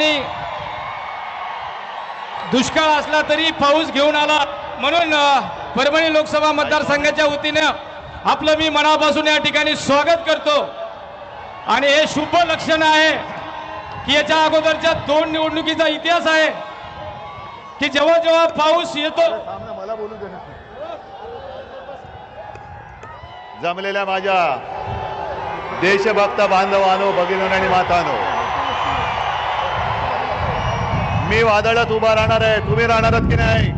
ठिकाणी दुष्काळ असला तरी पाऊस घेऊन आला, म्हणून परभणी लोकसभा मतदारसंघाच्या वतीने आपलं मी मनापासून या ठिकाणी स्वागत करतो। आणि हे शुभ लक्षण आहे की याच्या अगोदरच्या 2 निवडणुकीचा इतिहास आहे की जेव्हा जेव्हा पाऊस येतो, मला बोलू दे। जमलेल्या माझ्या देशभक्त बांधवांनो, भगिनींनो आणि मातांनो, मी वादळात उभा राहणार आहे। तुम्ही राहणार आहात की नाही?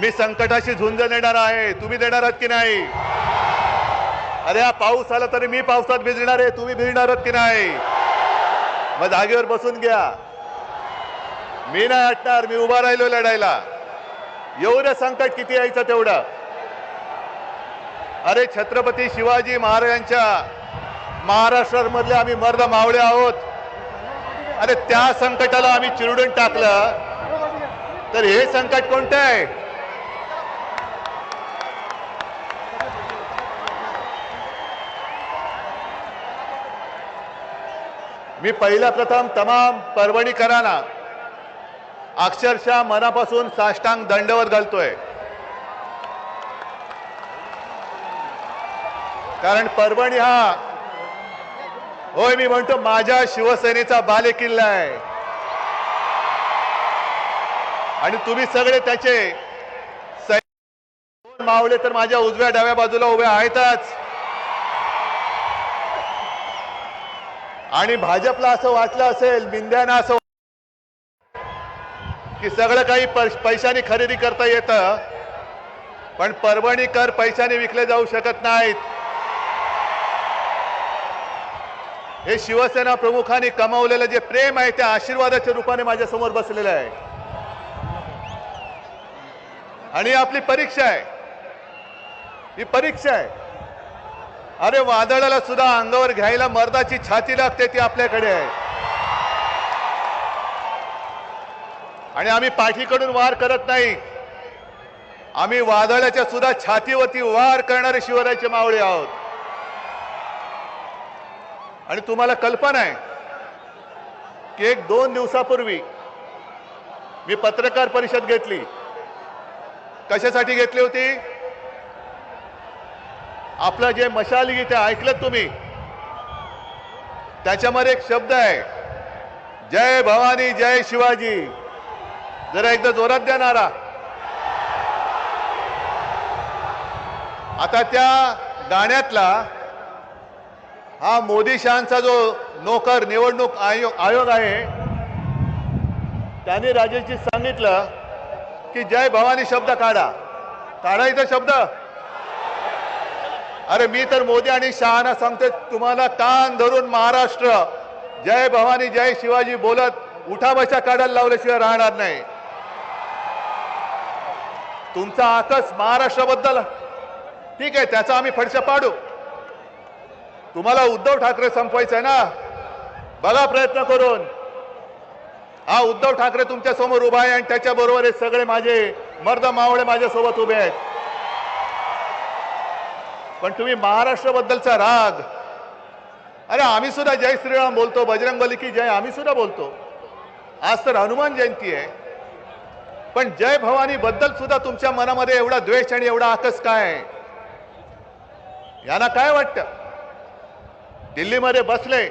मी संकटाशी झुंज देणार आहे, तुम्ही देणार आहात की नाही? अरे हा पाऊस आला तरी मी पावसात भिजणार आहे, तुम्ही भिजणार आहात की नाही? मग जागेवर बसून घ्या, मी नाही हटणार, मी उभा राहिलो लढायला। एवढं संकट किती यायचं तेवढं। अरे छत्रपती शिवाजी महाराजांच्या महाराष्ट्रामधले आम्ही मर्द मावळे आहोत। अरे त्या संकटाला आम्ही चिरडून टाकलं तर हे संकट कोणतं आहे? मी पहिला प्रथम तमाम परभणीकरांना अक्षरशः मनापासून साष्टांग दंडवत घालतोय, कारण परभणी हा, होय मी म्हणतो, माझ्या शिवसेनेचा बालेकिल्ला आहे। आणि तुम्ही सगळे त्याचे मावळे तर माझ्या उजव्या डाव्या बाजूला उभे आहेतच। आणि भाजपला असं वाटलं असेल, मिंद्यांना असं की सगळं काही पैशाने खरेदी करता येतं, पण परभणीकर पैशाने विकले जाऊ शकत नाहीत। हे शिवसेना प्रमुखांनी कमावलेलं जे प्रेम आहे त्या आशीर्वादाच्या रूपाने माझ्या समोर बसलेलं आहे। आणि आपली परीक्षा आहे, ही परीक्षा आहे। अरे वादळाला सुद्धा अंगावर घ्यायला मर्दाची छाती लागते, ती आपल्याकडे आहे। आणि आम्ही पाठीकडून वार करत नाही, आम्ही वादळाच्या सुद्धा छातीवरती वार करणारे शिवरायाचे मावळे आहोत। आणि तुम्हाला कल्पना आहे की 1-2 दिवसापूर्वी मी पत्रकार परिषद घेतली। कशासाठी घेतली होती? आपलं जे मशाल गीत आहे, ऐकलं तुम्ही? त्याच्यामध्ये एक शब्द आहे, जय भवानी जय शिवाजी। जरा एकदा जोरात द्या नारा। आता त्या गाण्यातला हा मोदी शहांचा जो नोकर निवडणूक आयोग आहे, त्यांनी राजेशजी सांगितलं की जय भवानी शब्द काढा। काढायचा शब्द? अरे मी तर मोदी आणि शहांना सांगते, तुम्हाला कान धरून महाराष्ट्र जय भवानी जय शिवाजी बोलत उठाबशा काढायला लावल्याशिवाय राहणार नाही। तुमचा आकस महाराष्ट्राबद्दल ठीक आहे, त्याचा आम्ही फडशा पाडू। तुम्हाला उद्धव ठाकरे संपवायचं आहे ना, बघा प्रयत्न करून। हा उद्धव ठाकरे तुमच्या समोर उभा आहे आणि त्याच्या बरोबर हे सगळे माझे मर्द मावळे माझ्या सोबत उभे आहेत। पण तुम्ही महाराष्ट्राबद्दलचा राग, अरे आम्ही सुद्धा जय श्रीराम बोलतो, बजरंगबली की जय आम्ही सुद्धा बोलतो। आज तर हनुमान जयंती आहे, पण जय भवानी बद्दल सुद्धा तुमच्या मनामध्ये एवढा द्वेष आणि एवढा आकस काय आहे? यांना काय वाटतं? दिल्लीमध्ये बसले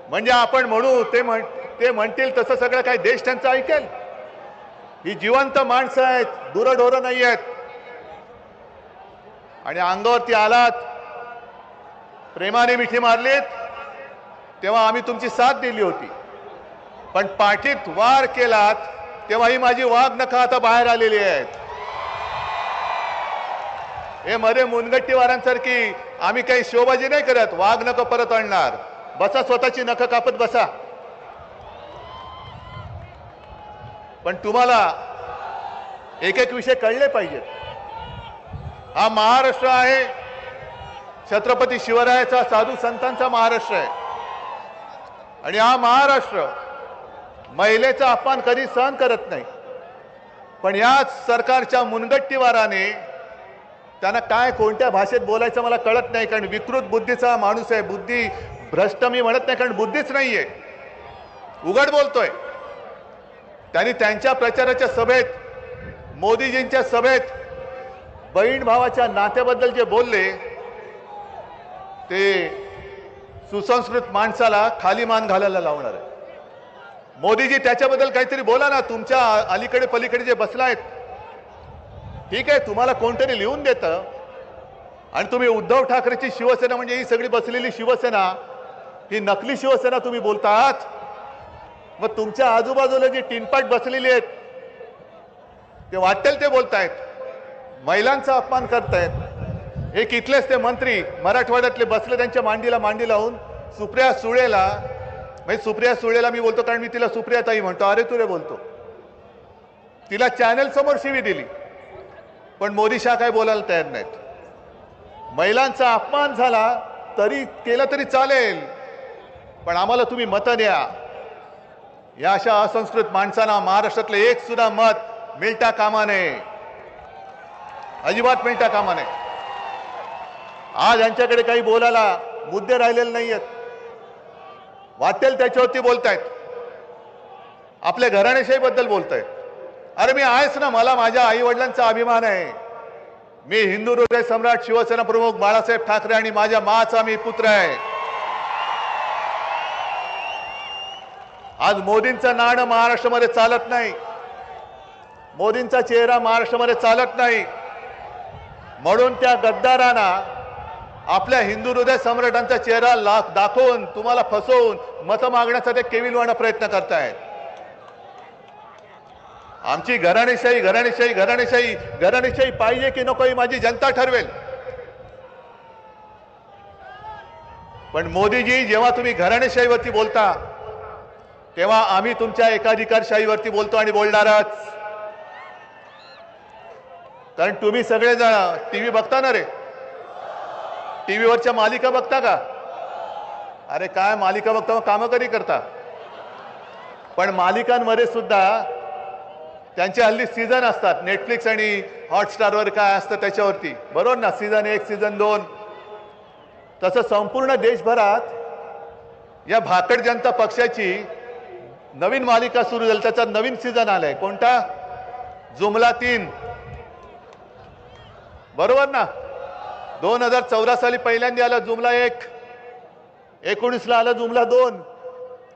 म्हणजे आपण म्हणू, ते म्हणतील तसं सगळं काही देश त्यांचं ऐकेल? ही जिवंत माणसं आहेत, गुरढोरं नाही आहेत। आणि अंगावरती आलात, प्रेमाने मिठी मारलीत, तेव्हा आम्ही तुमची साथ दिली होती। पण पाठीत वार केलात तेव्हा ही माझी वाघ नखं आता बाहेर आलेली आहेत। हे मध्ये मुनगट्टीवारांसारखी आम्ही काही शोबाजी नाही करत, वाघ नखं परत आणणार। बसा, स्वतःची नखं कापत बसा। पण तुम्हाला एक एक विषय कळले पाहिजेत। हा महाराष्ट्र आहे, छत्रपती शिवरायाचा, साधू संतांचा महाराष्ट्र आहे। आणि हा महाराष्ट्र महिलेचा अपमान कधी सहन करत नाही। पण याच सरकारच्या मुनगट्टीवाराने त्यांना काय कोणत्या भाषेत बोलायचं मला कळत नाही, कारण विकृत बुद्धीचा माणूस आहे, बुद्धी भ्रष्ट मी म्हणत नाही, कारण बुद्धीच नाहीये, उघड बोलतोय. त्यांनी त्यांच्या प्रचाराच्या सभेत, मोदीजींच्या सभेत बहीण भावाच्या नात्याबद्दल जे बोलले ते सुसंस्कृत माणसाला खाली मान घालायला लावणार आहे. मोदीजी त्याच्याबद्दल काहीतरी बोला ना. तुमच्या अलीकडे पलीकडे जे बसलायत, ठीक आहे, तुम्हाला कोणतरी लिहून देतं आणि तुम्ही उद्धव ठाकरेची शिवसेना म्हणजे ही सगळी बसलेली शिवसेना ही नकली शिवसेना तुम्ही बोलतात. मग तुमच्या आजूबाजूला जी टिनपाट बसलेली आहेत ते वाटेल ते बोलतायत, महिलांचा अपमान करतायत. एक इथलेच ते मंत्री मराठवाड्यातले बसले, त्यांच्या मांडीला मांडी लावून सुप्रिया सुळेला, म्हणजे सुप्रिया सुळेला मी बोलतो कारण मी तिला सुप्रिया ताई म्हणतो, अरे तुरे बोलतो, तिला चॅनल समोर शिवी दिली. पण मोदी शाह काय बोलायला तयार नाहीत. महिलांचा अपमान झाला तरी केला तरी चालेल, पण आम्हाला तुम्ही मतं द्या. या अशा असंस्कृत माणसांना महाराष्ट्रातले एक सुद्धा मत मिळता कामा नये, अजिबात मिळता कामा नये. आज यांच्याकडे काही बोलायला मुद्दे राहिलेले नाहीयेत, वाटेल त्याच्यावरती बोलतायत, आपल्या घराणेशाहीबद्दल बोलतायत. अरे मी आहेच ना, मला माझ्या आई वडिलांचा अभिमान आहे. मी हिंदू हृदय सम्राट शिवसेना प्रमुख बाळासाहेब ठाकरे आणि माझ्या माचा मी पुत्र आहे. आज मोदींचं नाणं महाराष्ट्रामध्ये चालत नाही, मोदींचा चेहरा महाराष्ट्रामध्ये चालत नाही, म्हणून त्या गद्दारांना आपल्या हिंदू हृदय सम्राटांचा चेहरा दाखवून तुम्हाला फसवून मतं मागण्याचा ते केविलवाणा प्रयत्न करतायत. आमची घराणेशाही घराणेशाही घराणेशाही घराणेशाही पाहिजे की नको ही माझी जनता ठरवेल. पण मोदीजी, जेव्हा तुम्ही घराणेशाहीवरती बोलता तेव्हा आम्ही तुमच्या एकाधिकारशाहीवरती बोलतो आणि बोलणारच. कारण तुम्ही सगळेजण टीव्ही बघता ना रे, टीव्हीवरच्या मालिका बघता का? अरे काय मालिका बघता, मग कामं कधी करता? पण मालिकांमध्ये सुद्धा त्यांचे हल्ली सीझन असतात, नेटफ्लिक्स आणि हॉटस्टारवर काय असतं त्याच्यावरती, बरोबर ना, सीझन 1 सीझन 2. तसं संपूर्ण देशभरात या भाकड जनता पक्षाची नवीन मालिका सुरू झाली, त्याचा नवीन सीझन आलाय. कोणता? जुमला 3, बरोबर ना. 2014 साली पहिल्यांदा आला जुमला 1, 19ला आला जुमला 2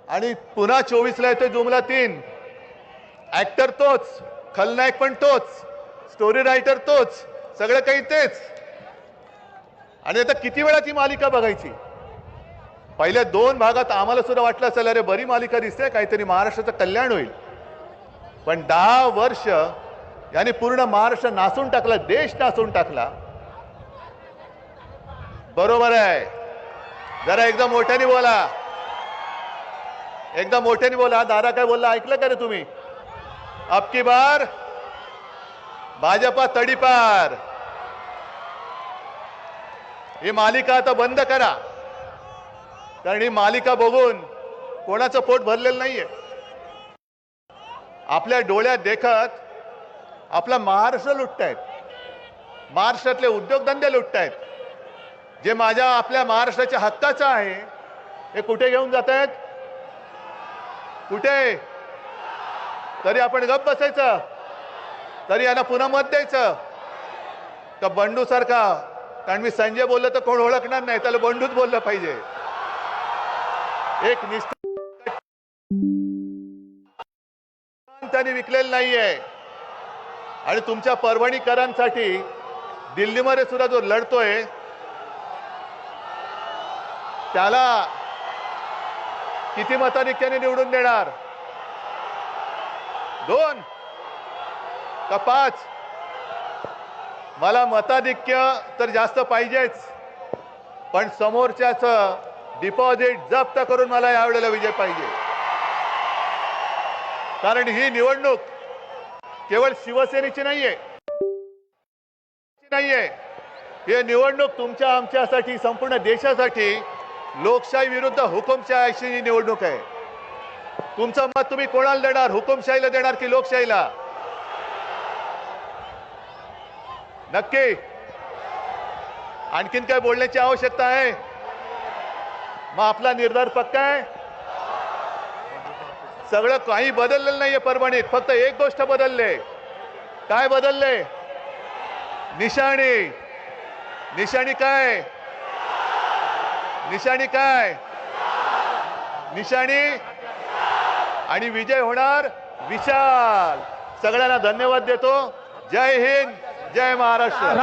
आणि पुन्हा 24ला येतोय जुमला 3. ऍक्टर तोच, खलनायक पण तोच, स्टोरी रायटर तोच, सगळं काही तेच. आणि आता किती वेळा ती मालिका बघायची? पहिल्या 2 भागात आम्हाला सुद्धा वाटलं असेल अरे बरी मालिका दिसते, काहीतरी महाराष्ट्राचं कल्याण होईल. पण 10 वर्ष याने पूर्ण महाराष्ट्र नासून टाकला, देश नासून टाकला. बरोबर आहे, जरा एकदा मोठ्याने बोला, एकदा मोठ्याने बोला. दादा काय बोलला ऐकलं का रे तुम्ही? अब की बार भाजपा तडीपार. ही मालिका आता बंद करा, कारण ही मालिका बघून कोणाचं पोट भरलेलं नाहीये. आपल्या डोळ्यात देखत आपला महाराष्ट्र लुटतायत, महाराष्ट्रातले उद्योगधंदे लुटतायत. जे माझ्या आपल्या महाराष्ट्राच्या हक्काचं आहे हे कुठे घेऊन जात आहेत? कुठे? तरी आपण गप्प बसायचं? तरी यांना पुन्हा मत द्यायचं का बंडू सारखा? कारण मी संजय बोललो तर कोण ओळखणार नाही, त्याला बंडूच बोललं पाहिजे. एक निष्ठा त्यांनी विकलेलं नाहीये. आणि तुमच्या परभणीकरांसाठी दिल्लीमध्ये सुद्धा जो लढतोय त्याला किती मताधिक्याने निवडून देणार? 2 का 5? मला मताधिक्य तर जास्त पाहिजेच, पण समोरच्याचं डिपॉझिट जप्त करून मला यावेळेला विजय पाहिजे. कारण ही निवडणूक केवळ शिवसेनेची नाहीये, ही निवडणूक तुमच्या आमच्यासाठी, संपूर्ण देशासाठी लोकशाही विरुद्ध हुकुमशाहीची निवडणूक आहे. तुमचं मत तुम्ही कोणाला देणार? हुकुमशाहीला देणार की लोकशाहीला? नक्की. आणखीन काय बोलण्याची आवश्यकता आहे? मग आपला निर्धार पक्का आहे. सगळं काही बदललेलं नाहीये परभणीत. फक्त एक गोष्ट बदलले. काय बदलले? निशाणी. निशाणी काय? निशाणी काय? निशाणी. आणि विजय होणार विशाल. सगळ्यांना धन्यवाद देतो. जय हिंद, जय महाराष्ट्र.